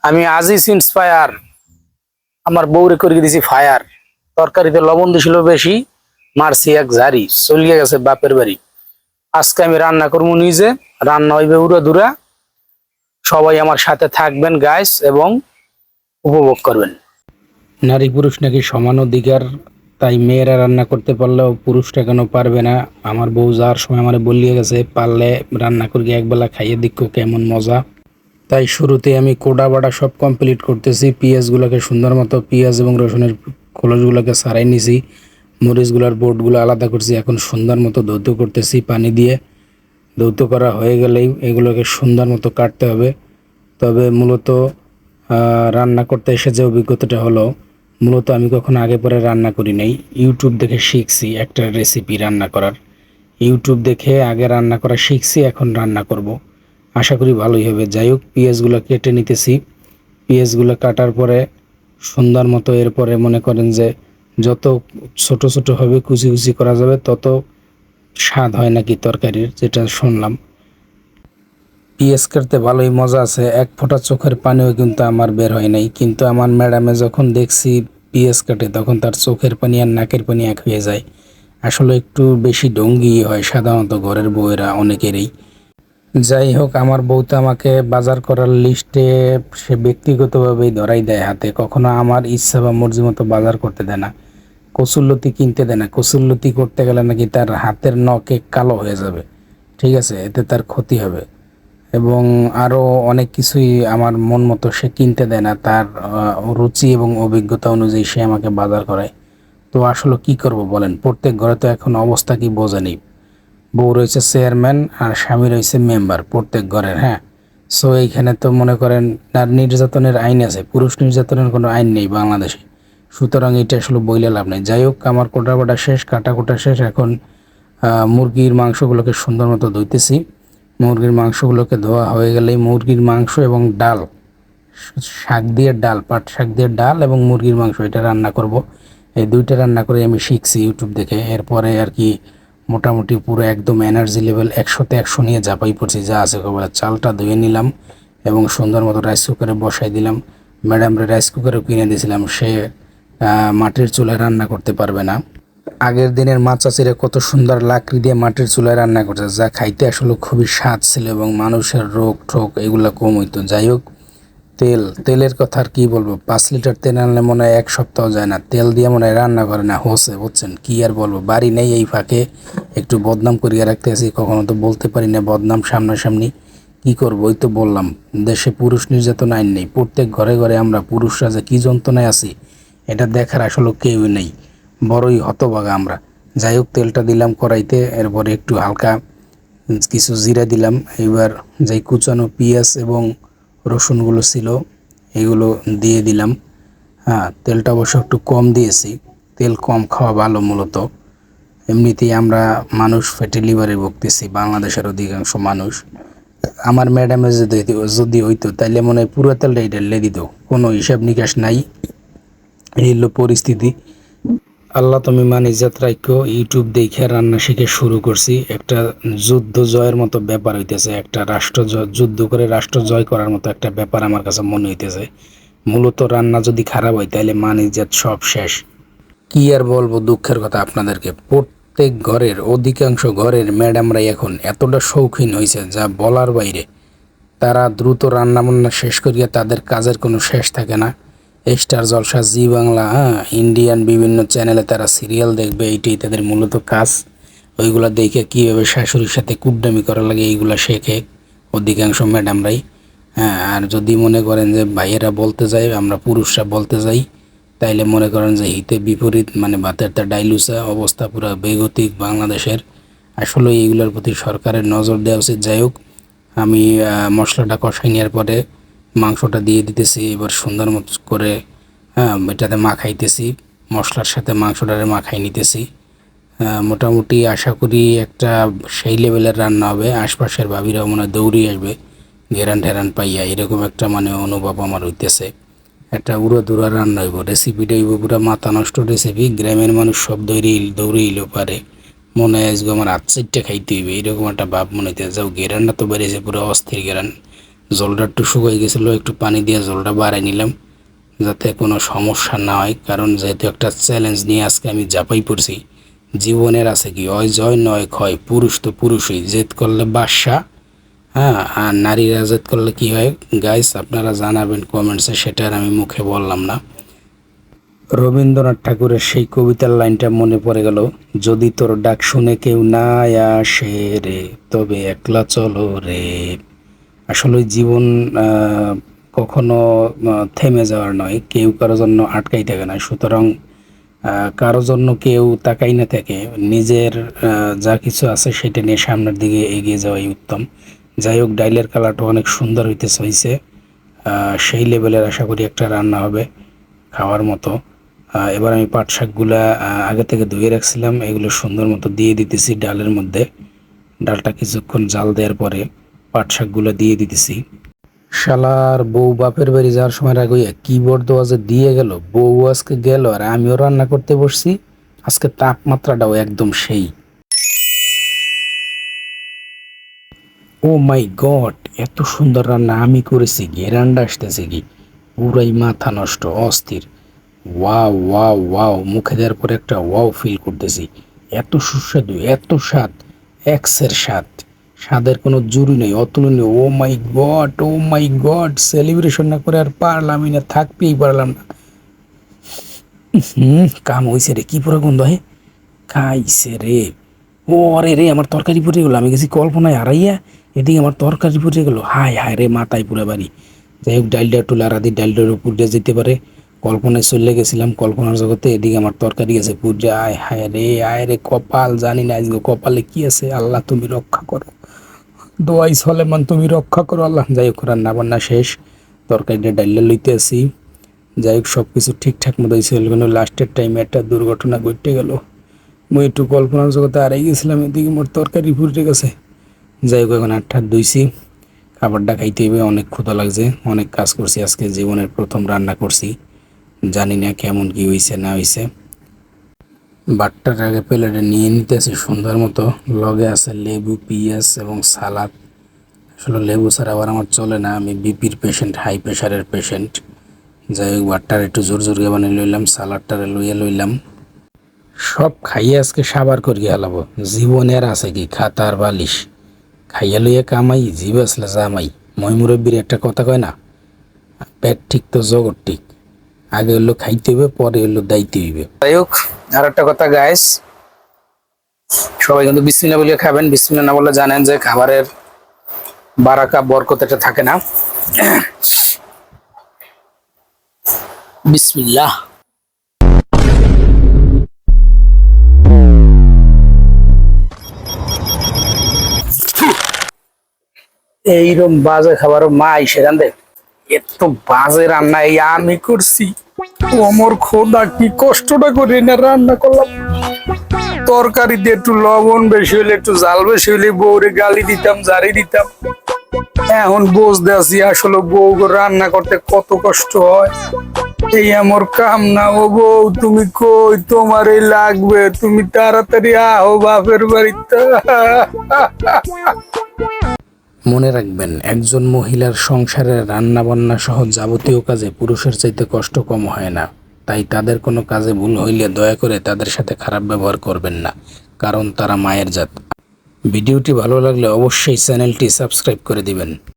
আমি আজিজ ইন্সপায়ার আমার বউরে করে দিয়েছি ফায়ার। তরকারিতে লবণ দিছিল বেশি, মারছি এক ঝাড়ি, চলিয়ে গেছে বাপের বাড়ি। আজকে আমি রান্না করবো নিজে, রান্না হইবে উড়া দুরা। সবাই আমার সাথে থাকবেন গাইস এবং উপভোগ করবেন। নারী পুরুষ নাকি সমান অধিকার, তাই মেয়েরা রান্না করতে পারলেও পুরুষটা কেন পারবে না? আমার বউ যাওয়ার সময় আমার বলিয়ে গেছে, পারলে রান্না করি একবেলা খাইয়ে দেখো কেমন মজা। তাই শুরুতে আমি কোডা বাটা সব কমপ্লিট করতেছি। পেঁয়াজগুলোকে সুন্দর মতো, পেঁয়াজ এবং রসুনের খোলসগুলোকে ছাড়াই নিছি, মরিচগুলোর বোর্ডগুলো আলাদা করছি। এখন সুন্দর মতো ধৌত করতেছি পানি দিয়ে। ধৌত করা হয়ে গেলেই এগুলোকে সুন্দর মতো কাটতে হবে। তবে মূলত রান্না করতে এসে যে অভিজ্ঞতাটা হলো, মূলত আমি কখনো আগে পরে রান্না করি নাই, ইউটিউব দেখে শিখছি একটা রেসিপি রান্না করার। ইউটিউব দেখে আগে রান্না করা শিখছি, এখন রান্না করব, আশা করি ভালোই হবে। যাই হোক, পেঁয়াজগুলো কেটে নিতেছি। পেঁয়াজগুলো কাটার পরে সুন্দর মতো, এরপরে মনে করেন যে যত ছোট ছোট হবে কুচি কুচি করা যাবে তত স্বাদ হয় নাকি তরকারির, যেটা শুনলাম। পেঁয়াজ কাটতে ভালোই মজা আছে, এক ফোঁটা চোখের পানিও কিন্তু আমার বের হয় নাই। কিন্তু আমার ম্যাডামে যখন দেখছি পেঁয়াজ কাটে, তখন তার চোখের পানি আর নাকের পানি এক হয়ে যায়। আসলে একটু বেশি ডঙ্গি হয় সাধারণত ঘরের বউয়েরা অনেকেরই। যাই হোক, আমার বউ তো আমাকে বাজার করার লিস্টে সে ব্যক্তিগতভাবেই ধরাই দেয় হাতে, কখনো আমার ইচ্ছা বা মর্জি মতো বাজার করতে দেয় না। কচুরলতি কিনতে দেয় না, কচুরলতি করতে গেলে নাকি তার হাতের নখে কালো হয়ে যাবে, ঠিক আছে, এতে তার ক্ষতি হবে। এবং আরও অনেক কিছুই আমার মন মতো সে কিনতে দেয় না, তার রুচি এবং অভিজ্ঞতা অনুযায়ী সে আমাকে বাজার করায়। তো আসলে কি করব বলেন, প্রত্যেক ঘরে তো এখন অবস্থা কি বোঝেনি। বউ রয়েছে চেয়ারম্যান আর স্বামী রয়েছে মেম্বার প্রত্যেক ঘরের, হ্যাঁ। সো এইখানে তো মনে করেন নারী নির্যাতনের আইন আছে, পুরুষ নির্যাতনের কোনো আইন নেই বাংলাদেশে। সুতরাং এটা আসলে বইলে লাভ নেই। যাই হোক, আমার কোটা বাটা শেষ, কাটা কোটা শেষ। এখন মুরগির মাংসগুলোকে সুন্দর মতো ধুইতেছি। মুরগির মাংসগুলোকে ধোয়া হয়ে গেলেই মুরগির মাংস এবং ডাল, শাক দিয়ে ডাল, পাট শাক দিয়ে ডাল এবং মুরগির মাংস, এটা রান্না করব। এই দুইটা রান্না করে আমি শিখছি ইউটিউব দেখে। এরপরে আর কি মোটামুটি পুরো একদম এনার্জি লেভেল 100তে 100 নিয়ে ঝাঁপাই পড়ছি, যা আছে খবর। চালটা ধুয়ে নিলাম এবং সুন্দর মতো রাইস কুকারে বসাই দিলাম। ম্যাডামরে রাইস কুকারও কিনে দিয়েছিলাম, সে মাটির চুলায় রান্না করতে পারবে না। আগের দিনের মা চাচিরা কত সুন্দর লাকড়ি দিয়ে মাটির চুলায় রান্না করছে, যা খাইতে আসলে খুবই স্বাদ ছিল এবং মানুষের রোগ ঠোক এগুলো কম হইতো। যাই হোক, তেলের কথা আর কি বলবো, 5 লিটার তেল আনলে মনে হয় 1 সপ্তাহ যায় না, তেল দিয়ে মনে হয় রান্না করে না হোসে, বুঝছেন। কি আর বলবো, বাড়ি নেই, এই ফাঁকে একটু বদনাম করিয়া রাখতে আছি, কখনো তো বলতে পারি না বদনাম সামনাসামনি। কি করবো, ওই তো বললাম, দেশে পুরুষ নির্যাতন আইন নেই। প্রত্যেক ঘরে ঘরে আমরা পুরুষরা যে কী যন্ত্রণায় আছি এটা দেখার আসলে কেউই নেই, বড়ই হতভাগা আমরা। যাই হোক, তেলটা দিলাম কড়াইতে, এরপরে একটু হালকা কিছু জিরা দিলাম। এবার যেই কুচানো পেঁয়াজ এবং রসুনগুলো ছিল এগুলো দিয়ে দিলাম। হ্যাঁ, তেলটা অবশ্য একটু কম দিয়েছি, তেল কম খাওয়া ভালো। মূলত এমনিতেই আমরা মানুষ ফ্যাটি লিভারে ভুগতেছি, বাংলাদেশের অধিকাংশ মানুষ। আমার ম্যাডামে যদি হইতো তাইলে মনে হয় পুরো তেলটাই ঢেলে দিত, কোনো হিসাব নিকাশ নাই। এই হলো পরিস্থিতি। আল্লাহ তুমি মানি যাত্রাইকো, ইউটিউব দেখে রান্না শিখে শুরু করছি। একটা যুদ্ধ জয়ের মতো ব্যাপার হইতেছে, একটা রাষ্ট্র যুদ্ধ করে রাষ্ট্র জয় করার মতো একটা ব্যাপার আমার কাছে মনে হইতেছে। মূলত রান্না যদি খারাপ হয় তাহলে মান ইজ্জত সব শেষ। কি আর বলবো, দুঃখের কথা আপনাদেরকে, প্রত্যেক ঘরের, অধিকাংশ ঘরের ম্যাডামরাই এখন এতটা শৌখিন হয়েছে যা বলার বাইরে। তারা দ্রুত রান্না বান্না শেষ করিয়া তাদের কাজের কোনো শেষ থাকে না। স্টার জলসা, জি বাংলা, হ্যাঁ, ইন্ডিয়ান বিভিন্ন চ্যানেলে তারা সিরিয়াল দেখবে, এইটাই তাদের মূলত কাজ। ওইগুলা দেখে কীভাবে শাশুড়ির সাথে কুড্ডামি করা লাগে এইগুলা শেখে অধিকাংশ ম্যাডামরাই। হ্যাঁ, আর যদি মনে করেন যে ভাইয়েরা বলতে যায়, আমরা পুরুষরা বলতে যাই, তাইলে মনে করেন যে হিতে বিপরীত, মানে ভাতের তা ডাইলুসা অবস্থা, পুরো বেগতিক বাংলাদেশের। আসলে এইগুলোর প্রতি সরকারের নজর দেওয়া উচিত। যাই হোক, আমি মশলাটা কষাই নেওয়ার পরে মাংসটা দিয়ে দিতেছি। এবার সুন্দর মতো করে, হ্যাঁ, এটাতে মাখাইতেছি, মশলার সাথে মাংসটারে মাখাই নিতেছি। মোটামুটি আশা করি একটা সেই লেভেলের রান্না হবে, আশপাশের ভাবিরাও মনে হয় দৌড়িয়ে আসবে ঘেরান ঠেরান পাইয়া, এরকম একটা মানে অনুভব আমার হইতেছে। একটা উড়ো দুরা রান্না হইব, রেসিপিটা হইব পুরো মাথা নষ্ট রেসিপি, গ্রামের মানুষ সব দৌড়িয়ে পারে। মনে হয় আজকে আমার হাত চারটে খাইতে হইবে, এরকম একটা ভাব মনে হইতে। যাও, গেরানটা তো বেড়েছে, পুরো অস্থির গেরান। জলটা একটু শুকিয়ে গেছিলো, একটু পানি দিয়ে জলটা বাড়াই নিলাম যাতে কোনো সমস্যা না হয়। কারণ যেহেতু একটা চ্যালেঞ্জ নিয়ে আজকে আমি ঝাঁপাই পড়ছি, জীবনের আছে কি হয় জয় নয় ক্ষয়, পুরুষ তো পুরুষই, জেদ করলে বাদশা। হ্যাঁ, আর নারীরা জেদ করলে কি হয় গাইস আপনারা জানাবেন কমেন্টসে, সেটা আর আমি মুখে বললাম না। রবীন্দ্রনাথ ঠাকুরের সেই কবিতার লাইনটা মনে পড়ে গেল, যদি তোর ডাক শুনে কেউ না আসে রে, তবে একলা চলো রে। আসলে জীবন কখনো থেমে যাওয়ার নয়, কেউ কারো জন্য আটকাই থাকে না। সুতরাং কারো জন্য কেউ তাকাই না থাকে, নিজের যা কিছু আছে সেটা নিয়ে সামনের দিকে এগিয়ে যাওয়াই উত্তম। যাই হোক, ডাইলের কালারটা অনেক সুন্দর হয়েছে, সেই লেভেলের আশা করি একটা রান্না হবে খাওয়ার মতো। এবার আমি পাট শাকগুলা আগে থেকে ধুয়ে রাখছিলাম, এগুলো সুন্দর মতো দিয়ে দিতেছি ডালের মধ্যে। ডালটা কিছুক্ষণ জাল দেওয়ার পরে পাট শাকগুলো দিয়ে দিতেছি। শালার বউ বাপের বাড়ি যাওয়ার সময় রাগইয়া কিবোর্ড দেওয়া যে দিয়ে গেল, বউ আজকে গেল আর আমিও রান্না করতে বসছি। আজকে তাপমাত্রাটাও একদম সেই। ও মাই গড, এত সুন্দর রান্না আমি করেছি, ঘেরান্ডা আসতেছে কি, পুরাই মাথা নষ্ট, অস্থির। ওয়াও ওয়াও ওয়াও, মুখে দেওয়ার পরে একটা ওয়াও ফিল করতেছি। এত সুস্বাদু, এত স্বাদ, এক্সের স্বাদ, স্বাদের কোনো জুড়ি নেই, অতুলনীয়। ও মাই গড, ও মাই গড, সেলিব্রেশন না করে আর পারলামই না, থাকতেই পারলাম না। কাম হয়েছে রে, কি পুরো গন্ধ হয়, খাইছে রে। ও আরে রে, আমার তরকারি পুড়ে গেলো, আমি গেছি কল্পনায় হারাইয়া, এদিকে আমার তরকারি পুড়ে গেলো, হায় হায় রে, মাথায় পুরো বাড়ি। যাই হোক, ডালটা একটু লাড়া ডালটার উপর দিয়ে যেতে পারে, কল্পনায় চলে গেছিলাম কল্পনার জগতে, এদিকে আমার তরকারি আছে পুড়ে। আয় হায় রে, আয় রে কপাল, জানি না আজকে কপালে কি আছে, আল্লাহ তুমি রক্ষা করো, দোয়াই সলেমান তুমি রক্ষা করো আল্লাহ। যাই হোক, রান্না বান্না শেষ, তরকারিটা ডাইলে লইতে আসি। যাই হোক, সব কিছু ঠিকঠাক মতো হয়েছিল, কিন্তু লাস্টের টাইমে একটা দুর্ঘটনা ঘটে গেল। মুই একটু কল্পনার জগতে হারাই গেছিলাম, এদিকে মোর তরকারি ফুটে গেছে। যাই হোক, এখন আটটা ধুইছি, খাবারটা খাইতে হবে, অনেক ক্ষুধা লাগছে, অনেক কাজ করছি আজকে, জীবনের প্রথম রান্না করছি, জানি না কেমন কি হয়েছে না হয়েছে। বাটটার আগে প্লেটে নিয়ে নিতেছি সুন্দর মতো, লগে আছে লেবু, পেঁয়াজ এবং সালাদ। আসলে লেবু ছাড়া আবার আমার চলে না, আমি বিপির পেশেন্ট, হাই প্রেশারের পেশেন্ট। যাই হোক, বাটটার একটু জোর জোর বানিয়ে লইলাম, সালাডটারে লইয়া লইলাম, সব খাইয়ে আজকে সাবার করিয়া হালাবো। জীবনের আছে কি খাতার বালিশ, খাইয়া লইয়া কামাই, জীব আসলে জামাই। মই মুরব্বীর একটা কথা কয় না, পেট ঠিক তো জগৎ ঠিক, আগে হইলো খাইতে হইবে, পরে হইলো দাইতে হইবে। যাই হোক, আর একটা কথা গাইস, সবাই কিন্তু বিসমিল্লাহ বলে খাবেন, বিসমিল্লাহ না বলে জানেন যে খাবারের বারাকা বরকত এটা থাকে না। বিসমিল্লাহ। এইরকম বাজে খাবার মা এসে রান্ধে, এত বাজে রান্না এই আমি করছি। আমার খোদা, কি কষ্টটা করে না রান্না করলাম। তরকারিতে একটু লবণ বেশি হইলে, একটু জাল বেশি হইলে বউরে গালি দিতাম, জারি দিতাম। এখন বুঝতে আছি আসলে বউ রান্না করতে কত কষ্ট হয়। এই আমার কাম না। ও বউ, তুমি কই, তোমার এই লাগবে, তুমি তাড়াতাড়ি আহো বাপের বাড়িতে। মনে রাখবেন, একজন মহিলার সংসারে রান্না বান্না সহ যাবতীয় কাজে পুরুষের চাইতে কষ্ট কম হয় না। তাই তাদের কোনো কাজে ভুল হইলে দয়া করে তাদের সাথে খারাপ ব্যবহার করবেন না, কারণ তারা মায়ের জাত। ভিডিওটি ভালো লাগলে অবশ্যই চ্যানেলটি সাবস্ক্রাইব করে দিবেন।